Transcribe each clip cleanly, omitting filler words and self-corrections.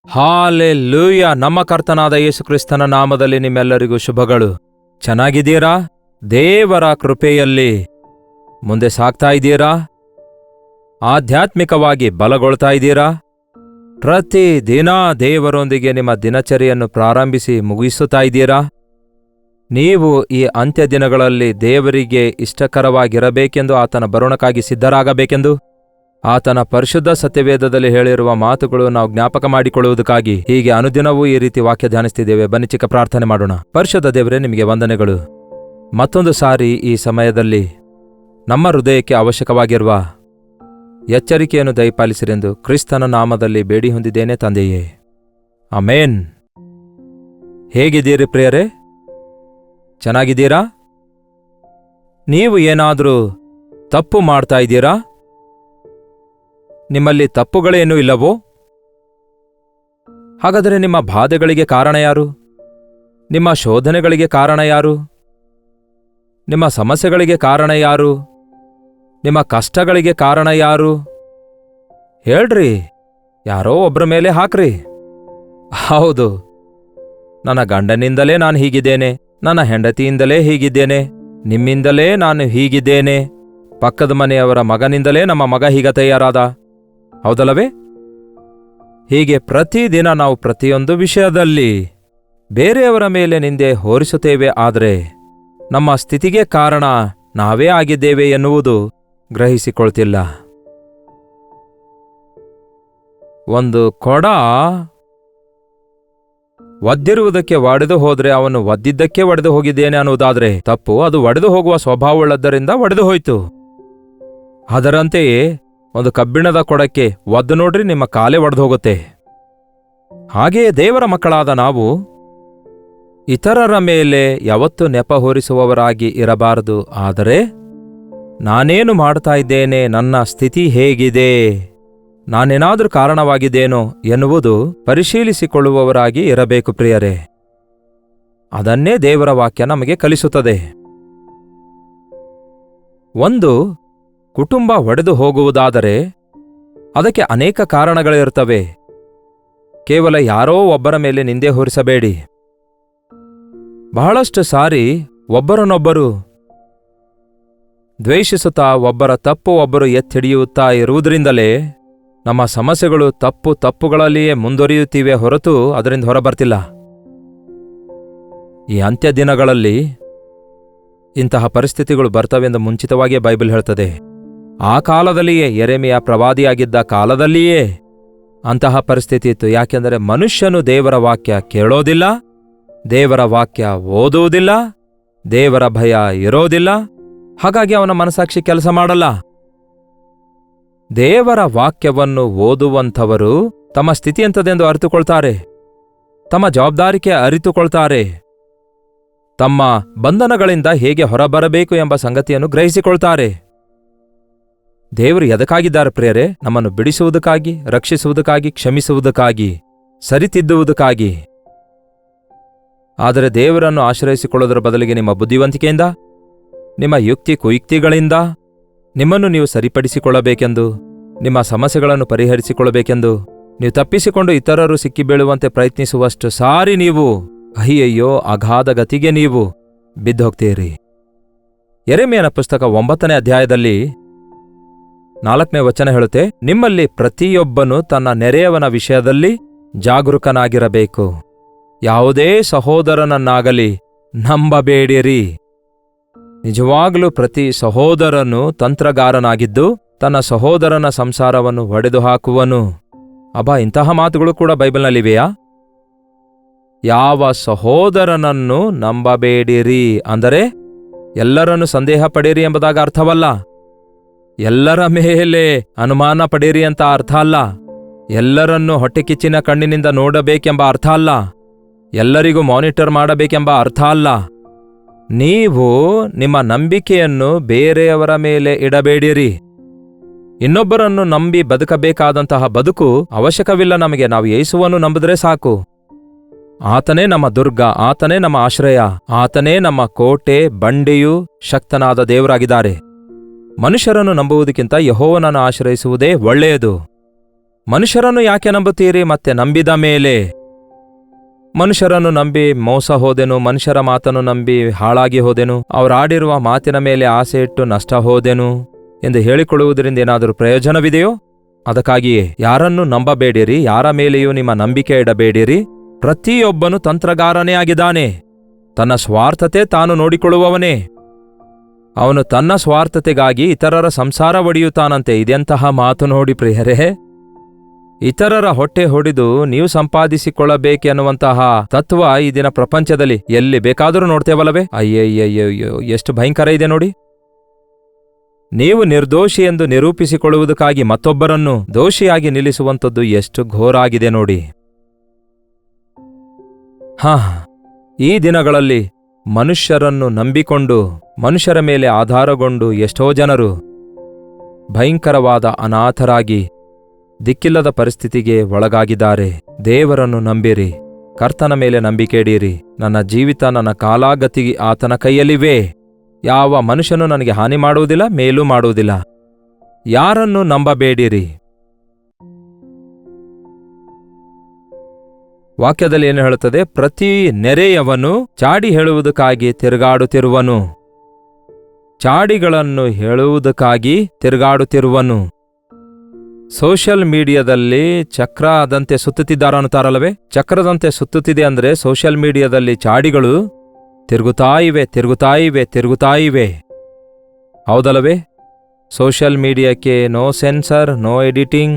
Hallelujah. ನಮ್ಮ ಕರ್ತನಾದ ಯೇಸು ಕ್ರಿಸ್ತನ ನಾಮದಲ್ಲಿ ನಿಮ್ಮೆಲ್ಲರಿಗೂ ಶುಭಗಳು. ಚೆನ್ನಾಗಿದ್ದೀರಾ? ದೇವರ ಕೃಪೆಯಲ್ಲಿ ಮುಂದೆ ಸಾಗ್ತಾ ಇದ್ದೀರಾ? ಆಧ್ಯಾತ್ಮಿಕವಾಗಿ ಬಲಗೊಳ್ತಾ ಇದ್ದೀರಾ? ಪ್ರತಿ ದಿನ ದೇವರೊಂದಿಗೆ ನಿಮ್ಮ ದಿನಚರಿಯನ್ನು ಪ್ರಾರಂಭಿಸಿ ಮುಗಿಸುತ್ತಾ ಇದ್ದೀರಾ? ನೀವು ಈ ಅಂತ್ಯ ದಿನಗಳಲ್ಲಿ ದೇವರಿಗೆ ಇಷ್ಟಕರವಾಗಿರಬೇಕೆಂದು, ಆತನ ಬರುಣಕ್ಕಾಗಿ ಸಿದ್ಧರಾಗಬೇಕೆಂದು ಆತನ ಪರಿಶುದ್ಧ ಸತ್ಯವೇದದಲ್ಲಿ ಹೇಳಿರುವ ಮಾತುಗಳು ನಾವು ಜ್ಞಾಪಕ ಮಾಡಿಕೊಳ್ಳುವುದಕ್ಕಾಗಿ ಹೀಗೆ ಅನುದಿನವೂ ಈ ರೀತಿ ವಾಕ್ಯ ಧ್ಯಾನಿಸ್ತಿದ್ದೇವೆ. ಬನ್ನಿ ಚಿಕ್ಕ ಪ್ರಾರ್ಥನೆ ಮಾಡೋಣ. ಪರಿಶುದ್ಧ ದೇವರೇ, ನಿಮಗೆ ವಂದನೆಗಳು. ಮತ್ತೊಂದು ಸಾರಿ ಈ ಸಮಯದಲ್ಲಿ ನಮ್ಮ ಹೃದಯಕ್ಕೆ ಅವಶ್ಯಕವಾಗಿರುವ ಎಚ್ಚರಿಕೆಯನ್ನು ದಯಪಾಲಿಸಿರೆಂದು ಕ್ರಿಸ್ತನ ನಾಮದಲ್ಲಿ ಬೇಡಿ ಹೊಂದಿದ್ದೇನೆ ತಂದೆಯೇ, ಆಮೇನ್. ಹೇಗಿದ್ದೀರಿ ಪ್ರಿಯರೇ? ಚೆನ್ನಾಗಿದ್ದೀರಾ? ನೀವು ಏನಾದರೂ ತಪ್ಪು ಮಾಡ್ತಾ ಇದ್ದೀರಾ? ನಿಮ್ಮಲ್ಲಿ ತಪ್ಪುಗಳೇನೂ ಇಲ್ಲವೋ? ಹಾಗಾದರೆ ನಿಮ್ಮ ಬಾಧೆಗಳಿಗೆ ಕಾರಣ ಯಾರು? ನಿಮ್ಮ ಶೋಧನೆಗಳಿಗೆ ಕಾರಣ ಯಾರು? ನಿಮ್ಮ ಸಮಸ್ಯೆಗಳಿಗೆ ಕಾರಣ ಯಾರು? ನಿಮ್ಮ ಕಷ್ಟಗಳಿಗೆ ಕಾರಣ ಯಾರು? ಹೇಳ್ರಿ, ಯಾರೋ ಒಬ್ಬರ ಮೇಲೆ ಹಾಕ್ರಿ. ಹೌದು, ನನ್ನ ಗಂಡನಿಂದಲೇ ನಾನು ಹೀಗಿದ್ದೇನೆ, ನನ್ನ ಹೆಂಡತಿಯಿಂದಲೇ ಹೀಗಿದ್ದೇನೆ, ನಿಮ್ಮಿಂದಲೇ ನಾನು ಹೀಗಿದ್ದೇನೆ, ಪಕ್ಕದ ಮನೆಯವರ ಮಗನಿಂದಲೇ ನಮ್ಮ ಮಗ ಹೀಗ ತಯಾರಾದ, ಹೌದಲ್ಲವೇ? ಹೀಗೆ ಪ್ರತಿದಿನ ನಾವು ಪ್ರತಿಯೊಂದು ವಿಷಯದಲ್ಲಿ ಬೇರೆಯವರ ಮೇಲೆ ನಿಂದೆ ಹೊರಿಸುತ್ತೇವೆ. ಆದರೆ ನಮ್ಮ ಸ್ಥಿತಿಗೆ ಕಾರಣ ನಾವೇ ಆಗಿದ್ದೇವೆ ಎನ್ನುವುದು ಗ್ರಹಿಸಿಕೊಳ್ತಿಲ್ಲ. ಒಂದು ಕೊಡ ಒದ್ದಿರುವುದಕ್ಕೆ ಒಡೆದು ಹೋದ್ರೆ ಅವನು ಒದ್ದಿದ್ದಕ್ಕೆ ಒಡೆದು ಹೋಗಿದ್ದೇನೆ ಅನ್ನುವುದಾದ್ರೆ ತಪ್ಪು. ಅದು ಒಡೆದು ಹೋಗುವ ಸ್ವಭಾವವುಳ್ಳದ್ದರಿಂದ ಒಡೆದು ಹೋಯ್ತು. ಅದರಂತೆಯೇ ಒಂದು ಕಬ್ಬಿಣದ ಕೊಡಕ್ಕೆ ಒದ್ದು ನೋಡ್ರಿ, ನಿಮ್ಮ ಕಾಲೇ ಒಡೆದು ಹೋಗುತ್ತೆ. ಹಾಗೆಯೇ ದೇವರ ಮಕ್ಕಳಾದ ನಾವು ಇತರರ ಮೇಲೆ ಯಾವತ್ತೂ ನೆಪ ಹೊರಿಸುವವರಾಗಿ ಇರಬಾರದು. ಆದರೆ ನಾನೇನು ಮಾಡ್ತಾ ಇದ್ದೇನೆ, ನನ್ನ ಸ್ಥಿತಿ ಹೇಗಿದೆ, ನಾನೇನಾದರೂ ಕಾರಣವಾಗಿದ್ದೇನೋ ಎನ್ನುವುದು ಪರಿಶೀಲಿಸಿಕೊಳ್ಳುವವರಾಗಿ ಇರಬೇಕು ಪ್ರಿಯರೇ. ಅದನ್ನೇ ದೇವರ ವಾಕ್ಯ ನಮಗೆ ಕಲಿಸುತ್ತದೆ. ಒಂದು ಕುಟುಂಬ ಒಡೆದು ಹೋಗುವುದಾದರೆ ಅದಕ್ಕೆ ಅನೇಕ ಕಾರಣಗಳಿರುತ್ತವೆ. ಕೇವಲ ಯಾರೋ ಒಬ್ಬರ ಮೇಲೆ ನಿಂದೆ ಹೊರಿಸಬೇಡಿ. ಬಹಳಷ್ಟು ಸಾರಿ ಒಬ್ಬರನ್ನೊಬ್ಬರು ದ್ವೇಷಿಸುತ್ತಾ ಒಬ್ಬರ ತಪ್ಪು ಒಬ್ಬರು ಎತ್ತಿಡಿಯುತ್ತಾ ಇರುವುದರಿಂದಲೇ ನಮ್ಮ ಸಮಸ್ಯೆಗಳು ತಪ್ಪುಗಳಲ್ಲಿಯೇ ಮುಂದುವರಿಯುತ್ತಿವೆ ಹೊರತು ಅದರಿಂದ ಹೊರಬರ್ತಿಲ್ಲ. ಈ ಅಂತ್ಯ ದಿನಗಳಲ್ಲಿ ಇಂತಹ ಪರಿಸ್ಥಿತಿಗಳು ಬರ್ತವೆಂದು ಮುಂಚಿತವಾಗಿಯೇ ಬೈಬಲ್ ಹೇಳ್ತದೆ. ಆ ಕಾಲದಲ್ಲಿಯೇ, ಯೆರೆಮೀಯ ಪ್ರವಾದಿಯಾಗಿದ್ದ ಕಾಲದಲ್ಲಿಯೇ ಅಂತಹ ಪರಿಸ್ಥಿತಿ ಇತ್ತು. ಯಾಕೆಂದರೆ ಮನುಷ್ಯನು ದೇವರ ವಾಕ್ಯ ಕೇಳೋದಿಲ್ಲ, ದೇವರ ವಾಕ್ಯ ಓದುವುದಿಲ್ಲ, ದೇವರ ಭಯ ಇರೋದಿಲ್ಲ. ಹಾಗಾಗಿ ಅವನ ಮನಸ್ಸಾಕ್ಷಿ ಕೆಲಸ ಮಾಡಲ್ಲ. ದೇವರ ವಾಕ್ಯವನ್ನು ಓದುವಂಥವರು ತಮ್ಮ ಸ್ಥಿತಿ ಎಂಥದೆಂದು ಅರಿತುಕೊಳ್ತಾರೆ, ತಮ್ಮ ಜವಾಬ್ದಾರಿಕೆ ಅರಿತುಕೊಳ್ತಾರೆ, ತಮ್ಮ ಬಂಧನಗಳಿಂದ ಹೇಗೆ ಹೊರಬರಬೇಕು ಎಂಬ ಸಂಗತಿಯನ್ನು ಗ್ರಹಿಸಿಕೊಳ್ತಾರೆ. ದೇವರು ಎದಕ್ಕಾಗಿದ್ದಾರೆ ಪ್ರಿಯರೇ? ನಮ್ಮನ್ನು ಬಿಡಿಸುವುದಕ್ಕಾಗಿ, ರಕ್ಷಿಸುವುದಕ್ಕಾಗಿ, ಕ್ಷಮಿಸುವುದಕ್ಕಾಗಿ, ಸರಿತಿದ್ದುವುದಕ್ಕಾಗಿ. ಆದರೆ ದೇವರನ್ನು ಆಶ್ರಯಿಸಿಕೊಳ್ಳುವುದರ ಬದಲಿಗೆ ನಿಮ್ಮ ಬುದ್ಧಿವಂತಿಕೆಯಿಂದ, ನಿಮ್ಮ ಯುಕ್ತಿ ಕುಯುಕ್ತಿಗಳಿಂದ ನಿಮ್ಮನ್ನು ನೀವು ಸರಿಪಡಿಸಿಕೊಳ್ಳಬೇಕೆಂದು, ನಿಮ್ಮ ಸಮಸ್ಯೆಗಳನ್ನು ಪರಿಹರಿಸಿಕೊಳ್ಳಬೇಕೆಂದು ನೀವು ತಪ್ಪಿಸಿಕೊಂಡು ಇತರರು ಸಿಕ್ಕಿಬೀಳುವಂತೆ ಪ್ರಯತ್ನಿಸುವಷ್ಟು ಸಾರಿ ನೀವು ಅಯ್ಯಯ್ಯೋ ಅಗಾಧ ಗತಿಗೆ ನೀವು ಬಿದ್ದೋಗ್ತೀರಿ. ಯೆರೆಮೀಯನ ಪುಸ್ತಕ 9ನೇ ಅಧ್ಯಾಯದಲ್ಲಿ 4ನೇ ವಚನ ಹೇಳುತ್ತೆ, ನಿಮ್ಮಲ್ಲಿ ಪ್ರತಿಯೊಬ್ಬನು ತನ್ನ ನೆರೆಯವನ ವಿಷಯದಲ್ಲಿ ಜಾಗರೂಕನಾಗಿರಬೇಕು. ಯಾವುದೇ ಸಹೋದರನನ್ನಾಗಲಿ ನಂಬಬೇಡಿರಿ. ನಿಜವಾಗಲೂ ಪ್ರತಿ ಸಹೋದರನು ತಂತ್ರಗಾರನಾಗಿದ್ದು ತನ್ನ ಸಹೋದರನ ಸಂಸಾರವನ್ನು ಒಡೆದು ಹಾಕುವನು. ಅಬ್ಬಾ, ಇಂತಹ ಮಾತುಗಳು ಕೂಡ ಬೈಬಲ್ನಲ್ಲಿವೆಯಾ? ಯಾವ ಸಹೋದರನನ್ನು ನಂಬಬೇಡಿರಿ ಅಂದರೆ ಎಲ್ಲರನ್ನು ಸಂದೇಹ ಪಡೀರಿ ಎಂಬುದಾಗಿ ಅರ್ಥವಲ್ಲ. ಎಲ್ಲರ ಮೇಲೆ ಅನುಮಾನ ಪಡೀರಿ ಅಂತ ಅರ್ಥ ಅಲ್ಲ. ಎಲ್ಲರನ್ನೂ ಹೊಟ್ಟೆಕಿಚ್ಚಿನ ಕಣ್ಣಿನಿಂದ ನೋಡಬೇಕೆಂಬ ಅರ್ಥ ಅಲ್ಲ. ಎಲ್ಲರಿಗೂ ಮಾನಿಟರ್ ಮಾಡಬೇಕೆಂಬ ಅರ್ಥ ಅಲ್ಲ. ನೀವು ನಿಮ್ಮ ನಂಬಿಕೆಯನ್ನು ಬೇರೆಯವರ ಮೇಲೆ ಇಡಬೇಡಿರಿ. ಇನ್ನೊಬ್ಬರನ್ನು ನಂಬಿ ಬದುಕಬೇಕಾದಂತಹ ಬದುಕು ಅವಶ್ಯಕವಿಲ್ಲ ನಮಗೆ. ನಾವು ಯೇಸುವನ್ನು ನಂಬಿದ್ರೆ ಸಾಕು. ಆತನೇ ನಮ್ಮ ದುರ್ಗ, ಆತನೇ ನಮ್ಮ ಆಶ್ರಯ, ಆತನೇ ನಮ್ಮ ಕೋಟೆ, ಬಂಡೆಯೂ ಶಕ್ತನಾದ ದೇವರಾಗಿದ್ದಾರೆ. ಮನುಷ್ಯರನ್ನು ನಂಬುವುದಕ್ಕಿಂತ ಯೆಹೋವನನ್ನು ಆಶ್ರಯಿಸುವುದೇ ಒಳ್ಳೆಯದು. ಮನುಷ್ಯರನ್ನು ಯಾಕೆ ನಂಬುತ್ತೀರಿ? ಮತ್ತೆ ನಂಬಿದ ಮೇಲೆ ಮನುಷ್ಯರನ್ನು ನಂಬಿ ಮೋಸ ಹೋದೆನು, ಮನುಷ್ಯರ ಮಾತನ್ನು ನಂಬಿ ಹಾಳಾಗಿ ಹೋದೆನು, ಅವರಾಡಿರುವ ಮಾತಿನ ಮೇಲೆ ಆಸೆ ಇಟ್ಟು ನಷ್ಟ ಹೋದೆನು ಎಂದು ಹೇಳಿಕೊಳ್ಳುವುದರಿಂದ ಏನಾದರೂ ಪ್ರಯೋಜನವಿದೆಯೋ? ಅದಕ್ಕಾಗಿಯೇ ಯಾರನ್ನೂ ನಂಬಬೇಡಿರಿ, ಯಾರ ಮೇಲೆಯೂ ನಿಮ್ಮ ನಂಬಿಕೆ ಇಡಬೇಡಿರಿ. ಪ್ರತಿಯೊಬ್ಬನು ತಂತ್ರಗಾರನೇ ಆಗಿದ್ದಾನೆ, ತನ್ನ ಸ್ವಾರ್ಥತೆ ತಾನು ನೋಡಿಕೊಳ್ಳುವವನೇ. ಅವನು ತನ್ನ ಸ್ವಾರ್ಥತೆಗಾಗಿ ಇತರರ ಸಂಸಾರ ಒಡೆಯುತ್ತಾನಂತೆ. ಇದೆಂತಹ ಮಾತು ನೋಡಿ ಪ್ರಿಯರೇ! ಇತರರ ಹೊಟ್ಟೆ ಹೊಡೆದು ನೀವು ಸಂಪಾದಿಸಿಕೊಳ್ಳಬೇಕೆನ್ನುವಂತಹ ತತ್ವ ಈ ದಿನ ಪ್ರಪಂಚದಲ್ಲಿ ಎಲ್ಲಿ ಬೇಕಾದರೂ ನೋಡ್ತೇವಲ್ಲವೇ? ಅಯ್ಯಯ್ಯಯ್ಯೋ, ಎಷ್ಟು ಭಯಂಕರ ಇದೆ ನೋಡಿ. ನೀವು ನಿರ್ದೋಷಿ ಎಂದು ನಿರೂಪಿಸಿಕೊಳ್ಳುವುದಕ್ಕಾಗಿ ಮತ್ತೊಬ್ಬರನ್ನು ದೋಷಿಯಾಗಿ ನಿಲ್ಲಿಸುವಂಥದ್ದು ಎಷ್ಟು ಘೋರ ಆಗಿದೆ ನೋಡಿ. ಈ ದಿನಗಳಲ್ಲಿ ಮನುಷ್ಯರನ್ನು ನಂಬಿಕೊಂಡು ಮನುಷ್ಯರ ಮೇಲೆ ಆಧಾರಗೊಂಡು ಎಷ್ಟೋ ಜನರು ಭಯಂಕರವಾದ ಅನಾಥರಾಗಿ ದಿಕ್ಕಿಲ್ಲದ ಪರಿಸ್ಥಿತಿಗೆ ಒಳಗಾಗಿದ್ದಾರೆ. ದೇವರನ್ನು ನಂಬಿರಿ, ಕರ್ತನ ಮೇಲೆ ನಂಬಿಕೆ ಇಡಿರಿ. ನನ್ನ ಜೀವಿತ, ನನ್ನ ಕಾಲಾಗತಿ ಆತನ ಕೈಯಲ್ಲಿವೆ. ಯಾವ ಮನುಷ್ಯನು ನನಗೆ ಹಾನಿ ಮಾಡುವುದಿಲ್ಲ, ಮೇಲೂ ಮಾಡುವುದಿಲ್ಲ. ಯಾರನ್ನು ನಂಬಬೇಡಿರಿ. ವಾಕ್ಯದಲ್ಲಿ ಏನು ಹೇಳುತ್ತದೆ? ಪ್ರತಿ ನೆರೆಯವನು ಚಾಡಿ ಹೇಳುವುದಕ್ಕಾಗಿ ತಿರುಗಾಡುತ್ತಿರುವನು. ಚಾಡಿಗಳನ್ನು ಹೇಳುವುದಕ್ಕಾಗಿ ತಿರುಗಾಡುತ್ತಿರುವನು. ಸೋಷಿಯಲ್ ಮೀಡಿಯಾದಲ್ಲಿ ಚಕ್ರದಂತೆ ಸುತ್ತುತ್ತಿದ್ದಾರೆ ಅನ್ನುತ್ತಾರಲ್ಲವೇ? ಚಕ್ರದಂತೆ ಸುತ್ತುತ್ತಿದೆ ಅಂದರೆ ಸೋಷಿಯಲ್ ಮೀಡಿಯಾದಲ್ಲಿ ಚಾಡಿಗಳು ತಿರುಗುತ್ತಾ ಇವೆ. ಹೌದಲ್ಲವೇ? ಸೋಷಿಯಲ್ ಮೀಡಿಯಾಕ್ಕೆ ನೋ ಸೆನ್ಸರ್, ನೋ ಎಡಿಟಿಂಗ್.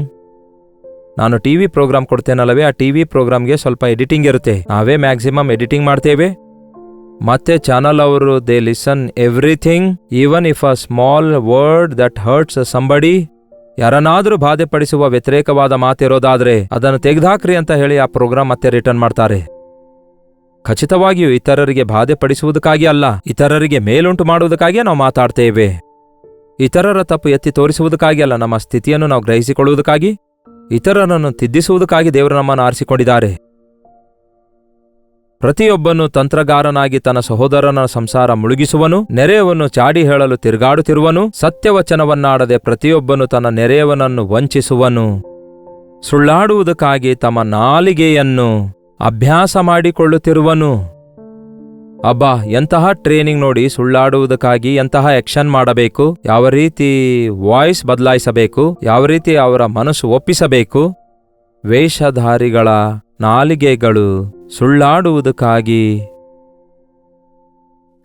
ನಾನು ಟಿವಿ ಪ್ರೋಗ್ರಾಮ್ ಕೊಡ್ತೇನಲ್ಲವೇ, ಆ ಟಿವಿ ಪ್ರೋಗ್ರಾಮ್ಗೆ ಸ್ವಲ್ಪ ಎಡಿಟಿಂಗ್ ಇರುತ್ತೆ. ನಾವೇ ಮ್ಯಾಕ್ಸಿಮಮ್ ಎಡಿಟಿಂಗ್ ಮಾಡ್ತೇವೆ. ಮತ್ತೆ ಚಾನಲ್ ಅವರು they listen everything, even if a small word that hurts somebody. ಯಾರನ್ನಾದರೂ ಬಾಧೆಪಡಿಸುವ ವ್ಯತಿರೇಕವಾದ ಮಾತಿರೋದಾದ್ರೆ ಅದನ್ನು ತೆಗೆದುಹಾಕ್ರಿ ಅಂತ ಹೇಳಿ ಆ ಪ್ರೋಗ್ರಾಮ್ ಮತ್ತೆ ರಿಟರ್ನ್ ಮಾಡ್ತಾರೆ. ಖಚಿತವಾಗಿಯೂ ಇತರರಿಗೆ ಬಾಧೆಪಡಿಸುವುದಕ್ಕಾಗಿ ಅಲ್ಲ, ಇತರರಿಗೆ ಮೇಲುಂಟು ಮಾಡುವುದಕ್ಕಾಗಿಯೇ ನಾವು ಮಾತಾಡ್ತೇವೆ. ಇತರರ ತಪ್ಪು ಎತ್ತಿ ತೋರಿಸುವುದಕ್ಕಾಗಿ ಅಲ್ಲ, ನಮ್ಮ ಸ್ಥಿತಿಯನ್ನು ನಾವು ಗ್ರಹಿಸಿಕೊಳ್ಳುವುದಕ್ಕಾಗಿ, ಇತರರನ್ನು ತಿದ್ದಿಸುವುದಕ್ಕಾಗಿ ದೇವರು ನಮ್ಮನ್ನು ಆರಿಸಿಕೊಂಡಿದ್ದಾರೆ. ಪ್ರತಿಯೊಬ್ಬನು ತಂತ್ರಗಾರನಾಗಿ ತನ್ನ ಸಹೋದರನ ಸಂಸಾರ ಮುಳುಗಿಸುವನು, ನೆರೆಯವನು ಚಾಡಿ ಹೇಳಲು ತಿರುಗಾಡುತ್ತಿರುವನು, ಸತ್ಯವಚನವನ್ನಾಡದೆ ಪ್ರತಿಯೊಬ್ಬನು ತನ್ನ ನೆರೆಯವನನ್ನು ವಂಚಿಸುವನು, ಸುಳ್ಳಾಡುವುದಕ್ಕಾಗಿ ತಮ್ಮ ನಾಲಿಗೆಯನ್ನು ಅಭ್ಯಾಸ ಮಾಡಿಕೊಳ್ಳುತ್ತಿರುವನು. ಅಬ್ಬಾ, ಎಂತಹ ಟ್ರೇನಿಂಗ್ ನೋಡಿ! ಸುಳ್ಳಾಡುವುದಕ್ಕಾಗಿ ಎಂತಹ ಆಕ್ಷನ್ ಮಾಡಬೇಕು, ಯಾವ ರೀತಿ ವಾಯ್ಸ್ ಬದಲಾಯಿಸಬೇಕು, ಯಾವ ರೀತಿ ಅವರ ಮನಸ್ಸು ಒಪ್ಪಿಸಬೇಕು. ವೇಷಧಾರಿಗಳ ನಾಲಿಗೆಗಳು ಸುಳ್ಳಾಡುವುದಕ್ಕಾಗಿ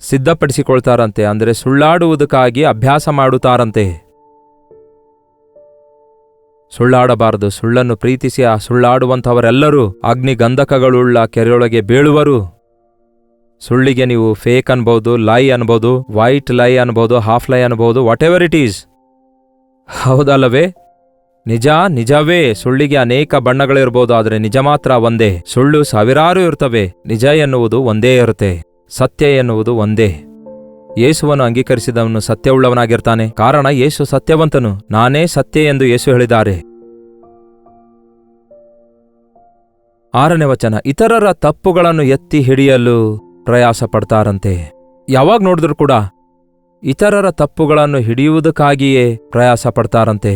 ಸಿದ್ಧಪಡಿಸಿಕೊಳ್ತಾರಂತೆ, ಅಂದರೆ ಸುಳ್ಳಾಡುವುದಕ್ಕಾಗಿ ಅಭ್ಯಾಸ ಮಾಡುತ್ತಾರಂತೆ. ಸುಳ್ಳಾಡಬಾರದು. ಸುಳ್ಳನ್ನು ಪ್ರೀತಿಸಿ ಆ ಸುಳ್ಳಾಡುವಂಥವರೆಲ್ಲರೂ ಅಗ್ನಿಗಂಧಕಗಳುಳ್ಳ ಕೆರೆಯೊಳಗೆ ಬೀಳುವರು. ಸುಳ್ಳಿಗೆ ನೀವು ಫೇಕ್ ಅನ್ಬೋದು, ಲೈ ಅನ್ಬೋದು, ವೈಟ್ ಲೈ ಅನ್ಬೋದು, ಹಾಫ್ ಲೈ ಅನ್ಬೋದು, ವಾಟ್ ಎವರ್ ಇಟ್ ಈಸ್. ಹೌದಲ್ಲವೇ? ನಿಜ ನಿಜವೇ. ಸುಳ್ಳಿಗೆ ಅನೇಕ ಬಣ್ಣಗಳಿರ್ಬೋದು, ಆದರೆ ನಿಜ ಮಾತ್ರ ಒಂದೇ. ಸುಳ್ಳು ಸಾವಿರಾರು ಇರ್ತವೆ, ನಿಜ ಎನ್ನುವುದು ಒಂದೇ ಇರುತ್ತೆ. ಸತ್ಯ ಎನ್ನುವುದು ಒಂದೇ. ಯೇಸುವನ್ನು ಅಂಗೀಕರಿಸಿದವನು ಸತ್ಯವುಳ್ಳವನಾಗಿರ್ತಾನೆ, ಕಾರಣ ಯೇಸು ಸತ್ಯವಂತನು. ನಾನೇ ಸತ್ಯ ಎಂದು ಯೇಸು ಹೇಳಿದ್ದಾರೆ. 6ನೇ ವಚನ, ಇತರರ ತಪ್ಪುಗಳನ್ನು ಎತ್ತಿ ಹಿಡಿಯಲು ಪ್ರಯಾಸ ಪಡ್ತಾರಂತೆ. ಯಾವಾಗ ನೋಡಿದ್ರೂ ಕೂಡ ಇತರರ ತಪ್ಪುಗಳನ್ನು ಹಿಡಿಯುವುದಕ್ಕಾಗಿಯೇ ಪ್ರಯಾಸ ಪಡ್ತಾರಂತೆ.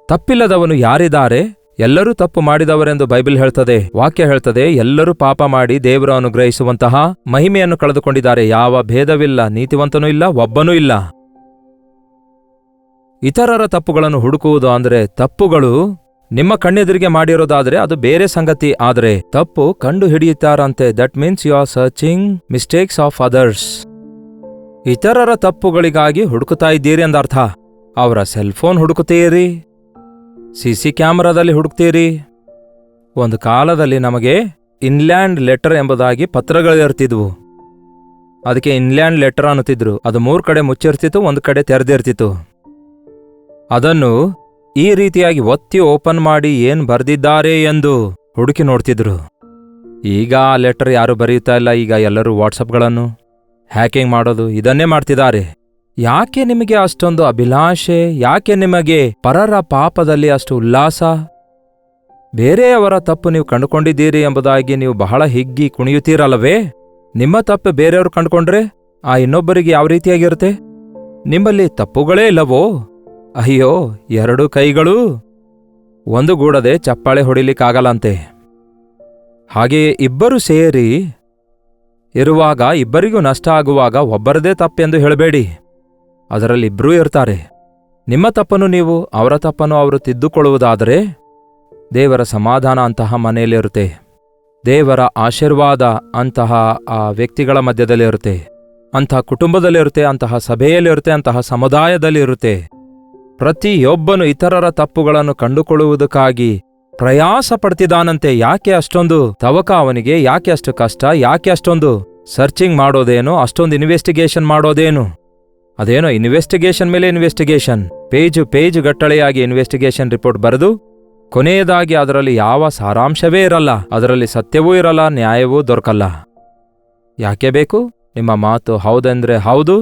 ತಪ್ಪಿಲ್ಲದವನು ಯಾರಿದ್ದಾರೆ? ಎಲ್ಲರೂ ತಪ್ಪು ಮಾಡಿದವರೆಂದು ಬೈಬಲ್ ಹೇಳ್ತದೆ, ವಾಕ್ಯ ಹೇಳ್ತದೆ. ಎಲ್ಲರೂ ಪಾಪ ಮಾಡಿ ದೇವರು ಅನುಗ್ರಹಿಸುವಂತಹ ಮಹಿಮೆಯನ್ನು ಕಳೆದುಕೊಂಡಿದ್ದಾರೆ. ಯಾವ ಭೇದವಿಲ್ಲ, ನೀತಿವಂತನೂ ಇಲ್ಲ, ಒಬ್ಬನೂ ಇಲ್ಲ. ಇತರರ ತಪ್ಪುಗಳನ್ನು ಹುಡುಕುವುದು ಅಂದರೆ, ತಪ್ಪುಗಳು ನಿಮ್ಮ ಕಣ್ಣೆದುರಿಗೆ ಮಾಡಿರೋದಾದ್ರೆ ಅದು ಬೇರೆ ಸಂಗತಿ. ಆದರೆ ತಪ್ಪು ಕಂಡು ಹಿಡಿಯುತ್ತಾರಂತೆ. That means you are searching mistakes of others. ಇತರರ ತಪ್ಪುಗಳಿಗಾಗಿ ಹುಡುಕುತ್ತಾ ಇದ್ದೀರಿ ಎಂದರ್ಥ. ಅವರ ಸೆಲ್ಫೋನ್ ಹುಡುಕುತ್ತೀರಿ, ಸಿಸಿ ಕ್ಯಾಮರಾದಲ್ಲಿ ಹುಡುಕ್ತೀರಿ. ಒಂದು ಕಾಲದಲ್ಲಿ ನಮಗೆ ಇನ್ಲ್ಯಾಂಡ್ ಲೆಟರ್ ಎಂಬುದಾಗಿ ಪತ್ರಗಳಿರ್ತಿದ್ವು. ಅದಕ್ಕೆ ಇನ್ಲ್ಯಾಂಡ್ ಲೆಟರ್ ಅನ್ನುತ್ತಿದ್ರು. ಅದು 3 ಕಡೆ ಮುಚ್ಚಿರ್ತಿತ್ತು, 1 ಕಡೆ ತೆರೆದಿರ್ತಿತ್ತು. ಅದನ್ನು ಈ ರೀತಿಯಾಗಿ ಒತ್ತಿ ಓಪನ್ ಮಾಡಿ ಏನ್ ಬರೆದಿದ್ದಾರೆ ಎಂದು ಹುಡುಕಿ ನೋಡ್ತಿದ್ರು. ಈಗ ಆ ಲೆಟರ್ ಯಾರು ಬರೆಯುತ್ತಾ ಇಲ್ಲ. ಈಗ ಎಲ್ಲರೂ ವಾಟ್ಸಪ್ಗಳನ್ನು ಹ್ಯಾಕಿಂಗ್ ಮಾಡೋದು, ಇದನ್ನೇ ಮಾಡ್ತಿದ್ದಾರೆ. ಯಾಕೆ ನಿಮಗೆ ಅಷ್ಟೊಂದು ಅಭಿಲಾಷೆ? ಯಾಕೆ ನಿಮಗೆ ಪರರ ಪಾಪದಲ್ಲಿ ಅಷ್ಟು ಉಲ್ಲಾಸ? ಬೇರೆಯವರ ತಪ್ಪು ನೀವು ಕಂಡುಕೊಂಡಿದ್ದೀರಿ ಎಂಬುದಾಗಿ ನೀವು ಬಹಳ ಹಿಗ್ಗಿ ಕುಣಿಯುತ್ತೀರಲ್ಲವೇ? ನಿಮ್ಮ ತಪ್ಪು ಬೇರೆಯವರು ಕಂಡುಕೊಂಡ್ರೆ ಆ ಇನ್ನೊಬ್ಬರಿಗೆ ಯಾವ ರೀತಿಯಾಗಿರುತ್ತೆ? ನಿಮ್ಮಲ್ಲಿ ತಪ್ಪುಗಳೇ ಇಲ್ಲವೋ? ಅಯ್ಯೋ, 2 ಕೈಗಳೂ ಒಂದುಗೂಡದೆ ಚಪ್ಪಾಳೆ ಹೊಡಿಲಿಕ್ಕಾಗಲ್ಲಂತೆ. ಹಾಗೆಯೇ ಇಬ್ಬರು ಸೇರಿ ಇರುವಾಗ ಇಬ್ಬರಿಗೂ ನಷ್ಟ ಆಗುವಾಗ ಒಬ್ಬರದೇ ತಪ್ಪೆಂದು ಹೇಳಬೇಡಿ. ಅದರಲ್ಲಿ ಇಬ್ಬರೂ ಇರ್ತಾರೆ. ನಿಮ್ಮ ತಪ್ಪನ್ನು ನೀವು, ಅವರ ತಪ್ಪನ್ನು ಅವರು ತಿದ್ದುಕೊಳ್ಳುವುದಾದರೆ ದೇವರ ಸಮಾಧಾನ ಅಂತಹ ಮನೆಯಲ್ಲಿರುತ್ತೆ. ದೇವರ ಆಶೀರ್ವಾದ ಅಂತಹ ಆ ವ್ಯಕ್ತಿಗಳ ಮಧ್ಯದಲ್ಲಿರುತ್ತೆ, ಅಂತಹ ಕುಟುಂಬದಲ್ಲಿರುತ್ತೆ, ಅಂತಹ ಸಭೆಯಲ್ಲಿರುತ್ತೆ, ಅಂತಹ ಸಮುದಾಯದಲ್ಲಿರುತ್ತೆ. ಪ್ರತಿಯೊಬ್ಬನು ಇತರರ ತಪ್ಪುಗಳನ್ನು ಕಂಡುಕೊಳ್ಳುವುದಕ್ಕಾಗಿ ಪ್ರಯಾಸ ಪಡ್ತಿದ್ದಾನಂತೆ. ಯಾಕೆ ಅಷ್ಟೊಂದು ತವಕ ಅವನಿಗೆ? ಯಾಕೆ ಅಷ್ಟು ಕಷ್ಟ? ಯಾಕೆ ಅಷ್ಟೊಂದು ಸರ್ಚಿಂಗ್ ಮಾಡೋದೇನು? ಅಷ್ಟೊಂದು ಇನ್ವೆಸ್ಟಿಗೇಷನ್ ಮಾಡೋದೇನು? ಅದೇನೋ ಇನ್ವೆಸ್ಟಿಗೇಷನ್ ಮೇಲೆ ಇನ್ವೆಸ್ಟಿಗೇಷನ್, ಪೇಜ್ ಗಟ್ಟಳೆಯಾಗಿ ಇನ್ವೆಸ್ಟಿಗೇಷನ್ ರಿಪೋರ್ಟ್ ಬರೆದು ಕೊನೆಯದಾಗಿ ಅದರಲ್ಲಿ ಯಾವ ಸಾರಾಂಶವೇ ಇರಲ್ಲ, ಅದರಲ್ಲಿ ಸತ್ಯವೂ ಇರಲ್ಲ, ನ್ಯಾಯವೂ ದೊರಕಲ್ಲ. ಯಾಕೆ ಬೇಕು? ನಿಮ್ಮ ಮಾತು ಹೌದೆಂದ್ರೆ ಹೌದು,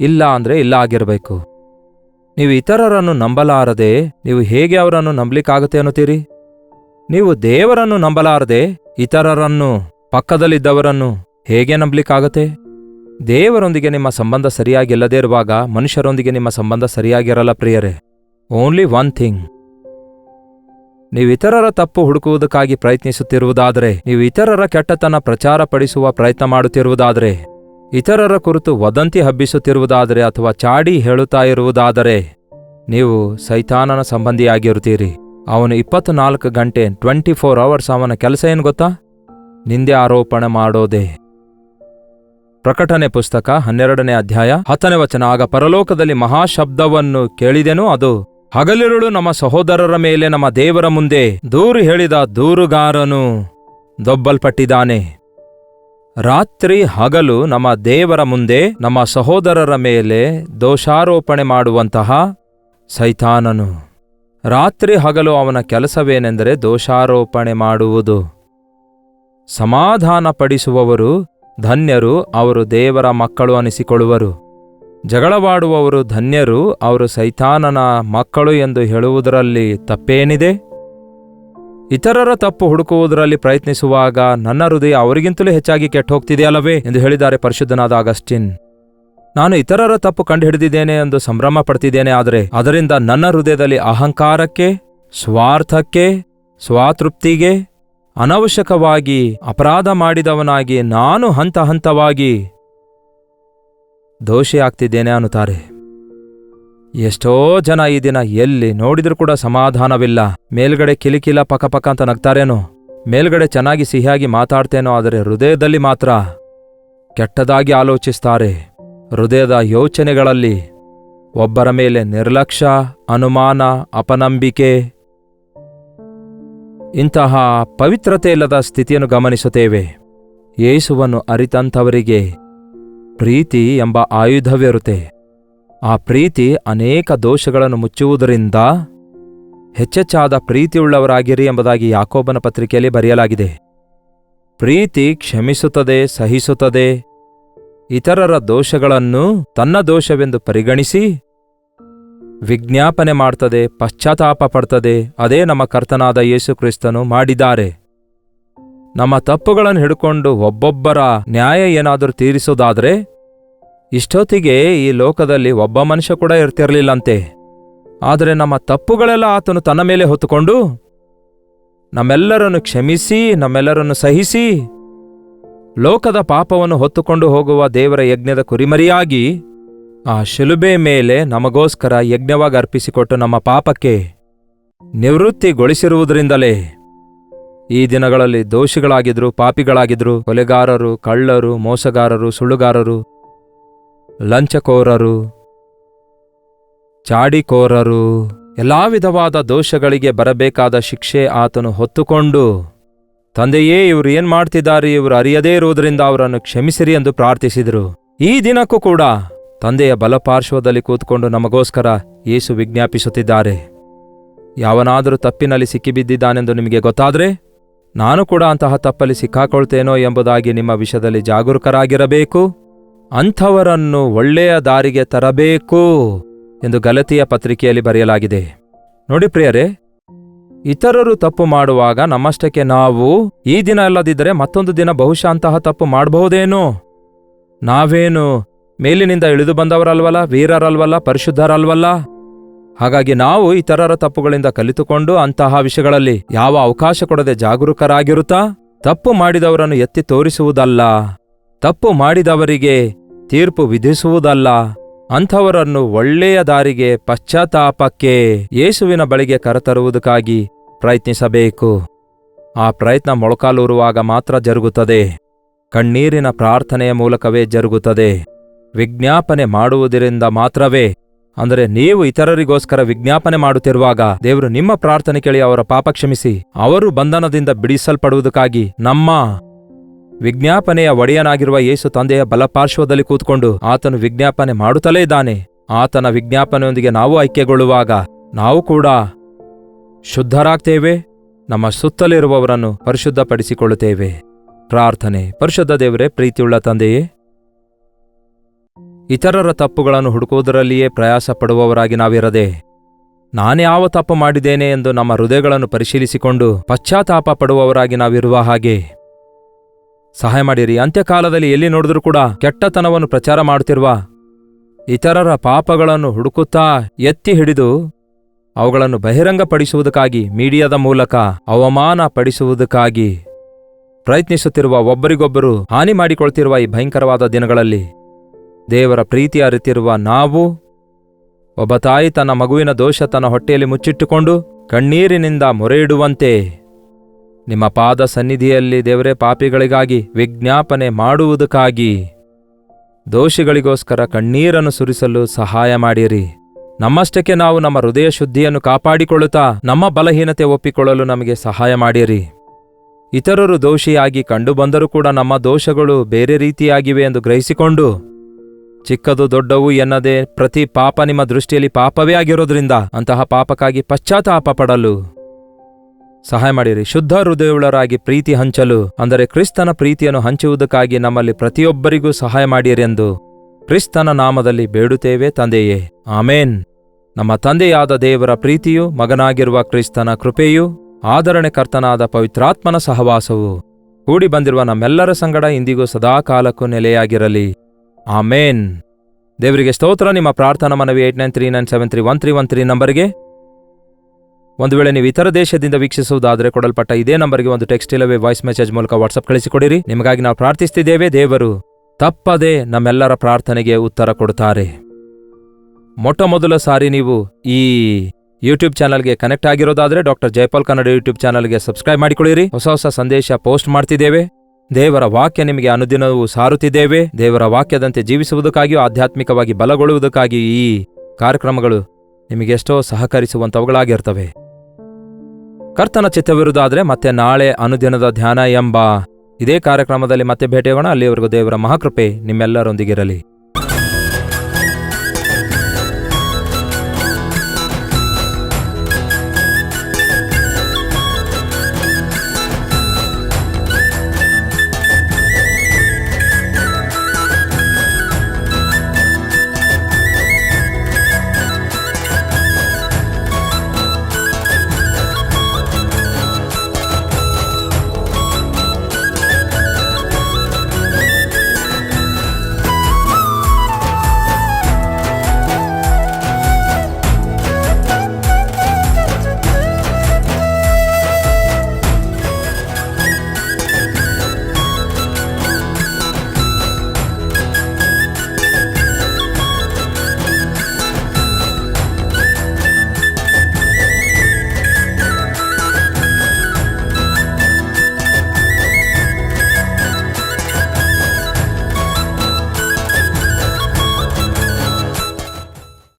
ಇಲ್ಲ ಅಂದ್ರೆ ಇಲ್ಲ ಆಗಿರಬೇಕು. ನೀವು ಇತರರನ್ನು ನಂಬಲಾರದೆ ನೀವು ಹೇಗೆ ಅವರನ್ನು ನಂಬಲಿಕ್ಕಾಗತ್ತೆ ಅನ್ನುತ್ತೀರಿ? ನೀವು ದೇವರನ್ನು ನಂಬಲಾರದೆ ಇತರರನ್ನು, ಪಕ್ಕದಲ್ಲಿದ್ದವರನ್ನು ಹೇಗೆ ನಂಬಲಿಕ್ಕಾಗತ್ತೆ? ದೇವರೊಂದಿಗೆ ನಿಮ್ಮ ಸಂಬಂಧ ಸರಿಯಾಗಿಲ್ಲದೇ ಇರುವಾಗ ಮನುಷ್ಯರೊಂದಿಗೆ ನಿಮ್ಮ ಸಂಬಂಧ ಸರಿಯಾಗಿರಲ್ಲ ಪ್ರಿಯರೇ. ಓನ್ಲಿ ಒನ್ ಥಿಂಗ್, ನೀವು ಇತರರ ತಪ್ಪು ಹುಡುಕುವುದಕ್ಕಾಗಿ ಪ್ರಯತ್ನಿಸುತ್ತಿರುವುದಾದರೆ, ನೀವು ಇತರರ ಕೆಟ್ಟತನ ಪ್ರಚಾರ ಪಡಿಸುವ ಪ್ರಯತ್ನ ಮಾಡುತ್ತಿರುವುದಾದರೆ, ಇತರರ ಕುರಿತು ವದಂತಿ ಹಬ್ಬಿಸುತ್ತಿರುವುದಾದರೆ ಅಥವಾ ಚಾಡಿ ಹೇಳುತ್ತಾ ಇರುವುದಾದರೆ ನೀವು ಸೈತಾನನ ಸಂಬಂಧಿಯಾಗಿರುತ್ತೀರಿ. ಅವನು 24 ಗಂಟೆ 24 ಅವರ್ಸ್ ಅವನ ಕೆಲಸ ಏನು ಗೊತ್ತಾ? ನಿಂದೆ ಆರೋಪಣೆ ಮಾಡೋದೇ. ಪ್ರಕಟಣೆ ಪುಸ್ತಕ 12ನೇ ಅಧ್ಯಾಯ 10ನೇ ವಚನ. ಆಗ ಪರಲೋಕದಲ್ಲಿ ಮಹಾಶಬ್ದವನ್ನು ಕೇಳಿದೆನು, ಅದು ಹಗಲಿರುಳು ನಮ್ಮ ಸಹೋದರರ ಮೇಲೆ ನಮ್ಮ ದೇವರ ಮುಂದೆ ದೂರು ಹೇಳಿದ ದೂರುಗಾರನು ದೊಬ್ಬಲ್ಪಟ್ಟಿದ್ದಾನೆ. ರಾತ್ರಿ ಹಗಲು ನಮ್ಮ ದೇವರ ಮುಂದೆ ನಮ್ಮ ಸಹೋದರರ ಮೇಲೆ ದೋಷಾರೋಪಣೆ ಮಾಡುವಂತಹ ಸೈತಾನನು. ರಾತ್ರಿ ಹಗಲು ಅವನ ಕೆಲಸವೇನೆಂದರೆ ದೋಷಾರೋಪಣೆ ಮಾಡುವುದು. ಸಮಾಧಾನ ಪಡಿಸುವವರು ಧನ್ಯರು, ಅವರು ದೇವರ ಮಕ್ಕಳು ಅನಿಸಿಕೊಳ್ಳುವರು. ಜಗಳವಾಡುವವರು ಧನ್ಯರು, ಅವರು ಸೈತಾನನ ಮಕ್ಕಳು ಎಂದು ಹೇಳುವುದರಲ್ಲಿ ತಪ್ಪೇನಿದೆ? ಇತರರ ತಪ್ಪು ಹುಡುಕುವುದರಲ್ಲಿ ಪ್ರಯತ್ನಿಸುವಾಗ ನನ್ನ ಹೃದಯ ಅವರಿಗಿಂತಲೂ ಹೆಚ್ಚಾಗಿ ಕೆಟ್ಟೋಗ್ತಿದೆಯಲ್ಲವೇ ಎಂದು ಹೇಳಿದ್ದಾರೆ ಪರಿಶುದ್ಧನಾದ ಆಗಸ್ಟಿನ್. ನಾನು ಇತರರ ತಪ್ಪು ಕಂಡುಹಿಡಿದಿದ್ದೇನೆ ಎಂದು ಸಂಭ್ರಮ ಪಡ್ತಿದ್ದೇನೆ, ಆದರೆ ಅದರಿಂದ ನನ್ನ ಹೃದಯದಲ್ಲಿ ಅಹಂಕಾರಕ್ಕೆ, ಸ್ವಾರ್ಥಕ್ಕೆ, ಸ್ವಾತೃಪ್ತಿಗೆ, ಅನವಶ್ಯಕವಾಗಿ ಅಪರಾಧ ಮಾಡಿದವನಾಗಿ ನಾನು ಹಂತ ಹಂತವಾಗಿ ದೋಷಿಯಾಗ್ತಿದ್ದೇನೆ ಅನ್ನುತ್ತಾರೆ. ಎಷ್ಟೋ ಜನ ಈ ದಿನ ಎಲ್ಲಿ ನೋಡಿದ್ರೂ ಕೂಡ ಸಮಾಧಾನವಿಲ್ಲ. ಮೇಲ್ಗಡೆ ಕಿಲಿಕಿಲ ಪಕಪಕ ಅಂತ ನಗ್ತಾರೇನೋ, ಮೇಲ್ಗಡೆ ಚೆನ್ನಾಗಿ ಸಿಹಿಯಾಗಿ ಮಾತಾಡ್ತೇನೋ, ಆದರೆ ಹೃದಯದಲ್ಲಿ ಮಾತ್ರ ಕೆಟ್ಟದಾಗಿ ಆಲೋಚಿಸ್ತಾರೆ. ಹೃದಯದ ಯೋಚನೆಗಳಲ್ಲಿ ಒಬ್ಬರ ಮೇಲೆ ನಿರ್ಲಕ್ಷ್ಯ, ಅನುಮಾನ, ಅಪನಂಬಿಕೆ, ಇಂತಹ ಪವಿತ್ರತೆ ಇಲ್ಲದ ಸ್ಥಿತಿಯನ್ನು ಗಮನಿಸುತ್ತೇವೆ. ಯೇಸುವನ್ನು ಅರಿತಂಥವರಿಗೆ ಪ್ರೀತಿ ಎಂಬ ಆಯುಧವಿರುತ್ತೆ. ಆ ಪ್ರೀತಿ ಅನೇಕ ದೋಷಗಳನ್ನು ಮುಚ್ಚುವುದರಿಂದ ಹೆಚ್ಚೆಚ್ಚಾದ ಪ್ರೀತಿಯುಳ್ಳವರಾಗಿರಿ ಎಂಬುದಾಗಿ ಯಾಕೋಬನ ಪತ್ರಿಕೆಯಲ್ಲಿ ಬರೆಯಲಾಗಿದೆ. ಪ್ರೀತಿ ಕ್ಷಮಿಸುತ್ತದೆ, ಸಹಿಸುತ್ತದೆ, ಇತರರ ದೋಷಗಳನ್ನು ತನ್ನ ದೋಷವೆಂದು ಪರಿಗಣಿಸಿ ವಿಜ್ಞಾಪನೆ ಮಾಡ್ತದೆ, ಪಶ್ಚಾತ್ತಾಪ ಪಡ್ತದೆ. ಅದೇ ನಮ್ಮ ಕರ್ತನಾದ ಯೇಸು ಕ್ರಿಸ್ತನು ಮಾಡಿದ್ದಾರೆ. ನಮ್ಮ ತಪ್ಪುಗಳನ್ನು ಹಿಡ್ಕೊಂಡು ಒಬ್ಬೊಬ್ಬರ ನ್ಯಾಯ ಏನಾದರೂ ತೀರಿಸೋದಾದರೆ ಇಷ್ಟೊತ್ತಿಗೆ ಈ ಲೋಕದಲ್ಲಿ ಒಬ್ಬ ಮನುಷ್ಯ ಕೂಡ ಇರ್ತಿರ್ಲಿಲ್ಲಂತೆ. ಆದರೆ ನಮ್ಮ ತಪ್ಪುಗಳೆಲ್ಲ ಆತನು ತನ್ನ ಮೇಲೆ ಹೊತ್ತುಕೊಂಡು ನಮ್ಮೆಲ್ಲರನ್ನು ಕ್ಷಮಿಸಿ, ನಮ್ಮೆಲ್ಲರನ್ನು ಸಹಿಸಿ, ಲೋಕದ ಪಾಪವನ್ನು ಹೊತ್ತುಕೊಂಡು ಹೋಗುವ ದೇವರ ಯಜ್ಞದ ಕುರಿಮರಿಯಾಗಿ ಆ ಶಿಲುಬೆ ಮೇಲೆ ನಮಗೋಸ್ಕರ ಯಜ್ಞವಾಗಿ ಅರ್ಪಿಸಿಕೊಟ್ಟು ನಮ್ಮ ಪಾಪಕ್ಕೆ ನಿವೃತ್ತಿಗೊಳಿಸಿರುವುದರಿಂದಲೇ ಈ ದಿನಗಳಲ್ಲಿ ದೋಷಿಗಳಾಗಿದ್ರು, ಪಾಪಿಗಳಾಗಿದ್ರು, ಕೊಲೆಗಾರರು, ಕಳ್ಳರು, ಮೋಸಗಾರರು, ಸುಳ್ಳುಗಾರರು, ಲಂಚಕೋರರು, ಚಾಡಿಕೋರರು, ಎಲ್ಲಾ ವಿಧವಾದ ದೋಷಗಳಿಗೆ ಬರಬೇಕಾದ ಶಿಕ್ಷೆ ಆತನು ಹೊತ್ತುಕೊಂಡು, ತಂದೆಯೇ ಇವರು ಏನ್ ಮಾಡ್ತಿದ್ದಾರೆ, ಇವರು ಅರಿಯದೇ ಇರುವುದರಿಂದ ಅವರನ್ನು ಕ್ಷಮಿಸಿರಿ ಎಂದು ಪ್ರಾರ್ಥಿಸಿದರು. ಈ ದಿನಕ್ಕೂ ಕೂಡ ತಂದೆಯ ಬಲಪಾರ್ಶ್ವದಲ್ಲಿ ಕೂತ್ಕೊಂಡು ನಮಗೋಸ್ಕರ ಯೇಸು ವಿಜ್ಞಾಪಿಸುತ್ತಿದ್ದಾರೆ. ಯಾವನಾದರೂ ತಪ್ಪಿನಲ್ಲಿ ಸಿಕ್ಕಿಬಿದ್ದಿದ್ದಾನೆಂದು ನಿಮಗೆ ಗೊತ್ತಾದರೆ ನಾನು ಕೂಡ ಅಂತಹ ತಪ್ಪಲ್ಲಿ ಸಿಕ್ಕಾಕೊಳ್ತೇನೋ ಎಂಬುದಾಗಿ ನಿಮ್ಮ ವಿಷಯದಲ್ಲಿ ಜಾಗರೂಕರಾಗಿರಬೇಕು. ಅಂಥವರನ್ನು ಒಳ್ಳೆಯ ದಾರಿಗೆ ತರಬೇಕು ಎಂದು ಗಲತಿಯ ಪತ್ರಿಕೆಯಲ್ಲಿ ಬರೆಯಲಾಗಿದೆ. ನೋಡಿ ಪ್ರಿಯರೇ, ಇತರರು ತಪ್ಪು ಮಾಡುವಾಗ ನಮ್ಮಷ್ಟಕ್ಕೆ ನಾವು ಈ ದಿನ ಅಲ್ಲದಿದ್ದರೆ ಮತ್ತೊಂದು ದಿನ ಬಹುಶಃ ಅಂತಹ ತಪ್ಪು ಮಾಡಬಹುದೇನೋ. ನಾವೇನು ಮೇಲಿನಿಂದ ಇಳಿದು ಬಂದವರಲ್ವಲ್ಲ, ವೀರರಲ್ವಲ್ಲ, ಪರಿಶುದ್ಧರಲ್ವಲ್ಲ. ಹಾಗಾಗಿ ನಾವು ಇತರರ ತಪ್ಪುಗಳಿಂದ ಕಲಿತುಕೊಂಡು ಅಂತಹ ವಿಷಯಗಳಲ್ಲಿ ಯಾವ ಅವಕಾಶ ಕೊಡದೆ ಜಾಗರೂಕರಾಗಿರುತ್ತಾ ತಪ್ಪು ಮಾಡಿದವರನ್ನು ಎತ್ತಿ ತೋರಿಸುವುದಲ್ಲ, ತಪ್ಪು ಮಾಡಿದವರಿಗೆ ತೀರ್ಪು ವಿಧಿಸುವುದಲ್ಲ, ಅಂಥವರನ್ನು ಒಳ್ಳೆಯ ದಾರಿಗೆ, ಪಶ್ಚಾತ್ತಾಪಕ್ಕೆ, ಯೇಸುವಿನ ಬಳಿಗೆ ಕರೆತರುವುದಕ್ಕಾಗಿ ಪ್ರಯತ್ನಿಸಬೇಕು. ಆ ಪ್ರಯತ್ನ ಮೊಳಕಾಲೂರುವಾಗ ಮಾತ್ರ ಜರುಗುತ್ತದೆ. ಕಣ್ಣೀರಿನ ಪ್ರಾರ್ಥನೆಯ ಮೂಲಕವೇ ಜರುಗುತ್ತದೆ. ವಿಜ್ಞಾಪನೆ ಮಾಡುವುದರಿಂದ ಮಾತ್ರವೇ. ಅಂದರೆ ನೀವು ಇತರರಿಗೋಸ್ಕರ ವಿಜ್ಞಾಪನೆ ಮಾಡುತ್ತಿರುವಾಗ ದೇವರು ನಿಮ್ಮ ಪ್ರಾರ್ಥನೆ ಕೇಳಿ ಅವರ ಪಾಪ ಕ್ಷಮಿಸಿ ಅವರು ಬಂಧನದಿಂದ ಬಿಡಿಸಲ್ಪಡುವುದಕ್ಕಾಗಿ ನಮ್ಮ ವಿಜ್ಞಾಪನೆಯ ಒಡೆಯನಾಗಿರುವ ಯೇಸು ತಂದೆಯ ಬಲಪಾರ್ಶ್ವದಲ್ಲಿ ಕೂತ್ಕೊಂಡು ಆತನು ವಿಜ್ಞಾಪನೆ ಮಾಡುತ್ತಲೇ ಇದ್ದಾನೆ. ಆತನ ವಿಜ್ಞಾಪನೆಯೊಂದಿಗೆ ನಾವು ಐಕ್ಯಗೊಳ್ಳುವಾಗ ನಾವು ಕೂಡ ಶುದ್ಧರಾಗ್ತೇವೆ, ನಮ್ಮ ಸುತ್ತಲಿರುವವರನ್ನು ಪರಿಶುದ್ಧಪಡಿಸಿಕೊಳ್ಳುತ್ತೇವೆ. ಪ್ರಾರ್ಥನೆ. ಪರಿಶುದ್ಧ ದೇವರೇ, ಪ್ರೀತಿಯುಳ್ಳ ತಂದೆಯೇ, ಇತರರ ತಪ್ಪುಗಳನ್ನು ಹುಡುಕುವುದರಲ್ಲಿಯೇ ಪ್ರಯಾಸ ಪಡುವವರಾಗಿ ನಾವಿರದೆ ನಾನ್ಯಾವ ತಪ್ಪು ಮಾಡಿದ್ದೇನೆ ಎಂದು ನಮ್ಮ ಹೃದಯಗಳನ್ನು ಪರಿಶೀಲಿಸಿಕೊಂಡು ಪಶ್ಚಾತ್ತಾಪ ಪಡುವವರಾಗಿ ನಾವಿರುವ ಹಾಗೆ ಸಹಾಯ ಮಾಡಿರಿ. ಅಂತ್ಯಕಾಲದಲ್ಲಿ ಎಲ್ಲಿ ನೋಡಿದ್ರೂ ಕೂಡ ಕೆಟ್ಟತನವನ್ನು ಪ್ರಚಾರ ಮಾಡುತ್ತಿರುವ ಇತರರ ಪಾಪಗಳನ್ನು ಹುಡುಕುತ್ತಾ ಎತ್ತಿ ಹಿಡಿದು ಅವುಗಳನ್ನು ಬಹಿರಂಗಪಡಿಸುವುದಕ್ಕಾಗಿ, ಮೀಡಿಯಾದ ಮೂಲಕ ಅವಮಾನ ಪಡಿಸುವುದಕ್ಕಾಗಿ ಪ್ರಯತ್ನಿಸುತ್ತಿರುವ ಒಬ್ಬರಿಗೊಬ್ಬರು ಹಾನಿ ಮಾಡಿಕೊಳ್ತಿರುವ ಈ ಭಯಂಕರವಾದ ದಿನಗಳಲ್ಲಿ ದೇವರ ಪ್ರೀತಿ ಅರಿತಿರುವ ನಾವು, ಒಬ್ಬ ತಾಯಿ ತನ್ನ ಮಗುವಿನ ದೋಷ ತನ್ನ ಹೊಟ್ಟೆಯಲ್ಲಿ ಮುಚ್ಚಿಟ್ಟುಕೊಂಡು ಕಣ್ಣೀರಿನಿಂದ ಮೊರೆಯಿಡುವಂತೆ ನಿಮ್ಮ ಪಾದ ಸನ್ನಿಧಿಯಲ್ಲಿ ದೇವರೇ ಪಾಪಿಗಳಿಗಾಗಿ ವಿಜ್ಞಾಪನೆ ಮಾಡುವುದಕ್ಕಾಗಿ ದೋಷಿಗಳಿಗೋಸ್ಕರ ಕಣ್ಣೀರನ್ನು ಸುರಿಸಲು ಸಹಾಯ ಮಾಡಿರಿ. ನಮ್ಮಷ್ಟಕ್ಕೆ ನಾವು ನಮ್ಮ ಹೃದಯ ಶುದ್ಧಿಯನ್ನು ಕಾಪಾಡಿಕೊಳ್ಳುತ್ತಾ ನಮ್ಮ ಬಲಹೀನತೆ ಒಪ್ಪಿಕೊಳ್ಳಲು ನಮಗೆ ಸಹಾಯ ಮಾಡಿರಿ. ಇತರರು ದೋಷಿಯಾಗಿ ಕಂಡುಬಂದರೂ ಕೂಡ ನಮ್ಮ ದೋಷಗಳು ಬೇರೆ ರೀತಿಯಾಗಿವೆ ಎಂದು ಗ್ರಹಿಸಿಕೊಂಡು ಚಿಕ್ಕದು ದೊಡ್ಡವು ಎನ್ನದೆ ಪ್ರತಿ ಪಾಪ ನಿಮ್ಮ ದೃಷ್ಟಿಯಲ್ಲಿ ಪಾಪವೇ ಆಗಿರೋದ್ರಿಂದ ಅಂತಹ ಪಾಪಕ್ಕಾಗಿ ಪಶ್ಚಾತ್ತಾಪ ಪಡಲು ಸಹಾಯ ಮಾಡಿರಿ. ಶುದ್ಧ ಹೃದಯವುಳ್ಳರಾಗಿ ಪ್ರೀತಿ ಹಂಚಲು, ಅಂದರೆ ಕ್ರಿಸ್ತನ ಪ್ರೀತಿಯನ್ನು ಹಂಚುವುದಕ್ಕಾಗಿ ನಮ್ಮಲ್ಲಿ ಪ್ರತಿಯೊಬ್ಬರಿಗೂ ಸಹಾಯ ಮಾಡಿರೆಂದು ಕ್ರಿಸ್ತನ ನಾಮದಲ್ಲಿ ಬೇಡುತ್ತೇವೆ ತಂದೆಯೇ, ಆಮೇನ್. ನಮ್ಮ ತಂದೆಯಾದ ದೇವರ ಪ್ರೀತಿಯು, ಮಗನಾಗಿರುವ ಕ್ರಿಸ್ತನ ಕೃಪೆಯು, ಆದರಣೆಕರ್ತನಾದ ಪವಿತ್ರಾತ್ಮನ ಸಹವಾಸವು ಕೂಡಿ ಬಂದಿರುವ ನಮ್ಮೆಲ್ಲರ ಸಂಗಡ ಇಂದಿಗೂ ಸದಾಕಾಲಕ್ಕೂ ನೆಲೆಯಾಗಿರಲಿ. ಆಮೇನ್. ದೇವರಿಗೆ ಸ್ತೋತ್ರ. ನಿಮ್ಮ ಪ್ರಾರ್ಥನಾ ಮನವಿ 8939731313 ನಂಬರ್ಗೆ. ಒಂದು ವೇಳೆ ನೀವು ಇತರ ದೇಶದಿಂದ ವೀಕ್ಷಿಸುವುದಾದರೆ ಕೊಡಲ್ಪಟ್ಟ ಇದೇ ನಂಬರ್ಗೆ ಒಂದು ಟೆಕ್ಸ್ಟ್ ಇಲ್ಲವೇ ವಾಯ್ಸ್ ಮೆಸೇಜ್ ಮೂಲಕ ವಾಟ್ಸಪ್ ಕಳಿಸಿಕೊಡಿರಿ. ನಿಮಗಾಗಿ ನಾವು ಪ್ರಾರ್ಥಿಸ್ತಿದ್ದೇವೆ. ದೇವರು ತಪ್ಪದೆ ನಮ್ಮೆಲ್ಲರ ಪ್ರಾರ್ಥನೆಗೆ ಉತ್ತರ ಕೊಡುತ್ತಾರೆ. ಮೊಟ್ಟಮೊದಲ ಸಾರಿ ನೀವು ಈ ಯೂಟ್ಯೂಬ್ ಚಾನಲ್ಗೆ ಕನೆಕ್ಟ್ ಆಗಿರೋದಾದರೆ ಡಾಕ್ಟರ್ ಜೈಪಾಲ್ ಕನ್ನಡ ಯೂಟ್ಯೂಬ್ ಚಾನಲ್ಗೆ ಸಬ್ಸ್ಕ್ರೈಬ್ ಮಾಡಿಕೊಳ್ಳಿರಿ. ಹೊಸ ಸಂದೇಶ ಪೋಸ್ಟ್ ಮಾಡ್ತಿದ್ದೇವೆ. ದೇವರ ವಾಕ್ಯ ನಿಮಗೆ ಅನುದಿನವೂ ಸಾರುತ್ತಿದ್ದೇವೆ. ದೇವರ ವಾಕ್ಯದಂತೆ ಜೀವಿಸುವುದಕ್ಕಾಗಿಯೂ ಆಧ್ಯಾತ್ಮಿಕವಾಗಿ ಬಲಗೊಳ್ಳುವುದಕ್ಕಾಗಿ ಈ ಕಾರ್ಯಕ್ರಮಗಳು ನಿಮಗೆಷ್ಟೋ ಸಹಕರಿಸುವಂಥವುಗಳಾಗಿರ್ತವೆ. ಕರ್ತನ ಚಿತ್ತವಿರುವುದಾದರೆ ಮತ್ತೆ ನಾಳೆ ಅನುದಿನದ ಧ್ಯಾನ ಎಂಬ ಇದೇ ಕಾರ್ಯಕ್ರಮದಲ್ಲಿ ಮತ್ತೆ ಭೇಟಿಯಾಗೋಣ. ಅಲ್ಲಿಯವರೆಗೂ ದೇವರ ಮಹಾಕೃಪೆ ನಿಮ್ಮೆಲ್ಲರೊಂದಿಗಿರಲಿ.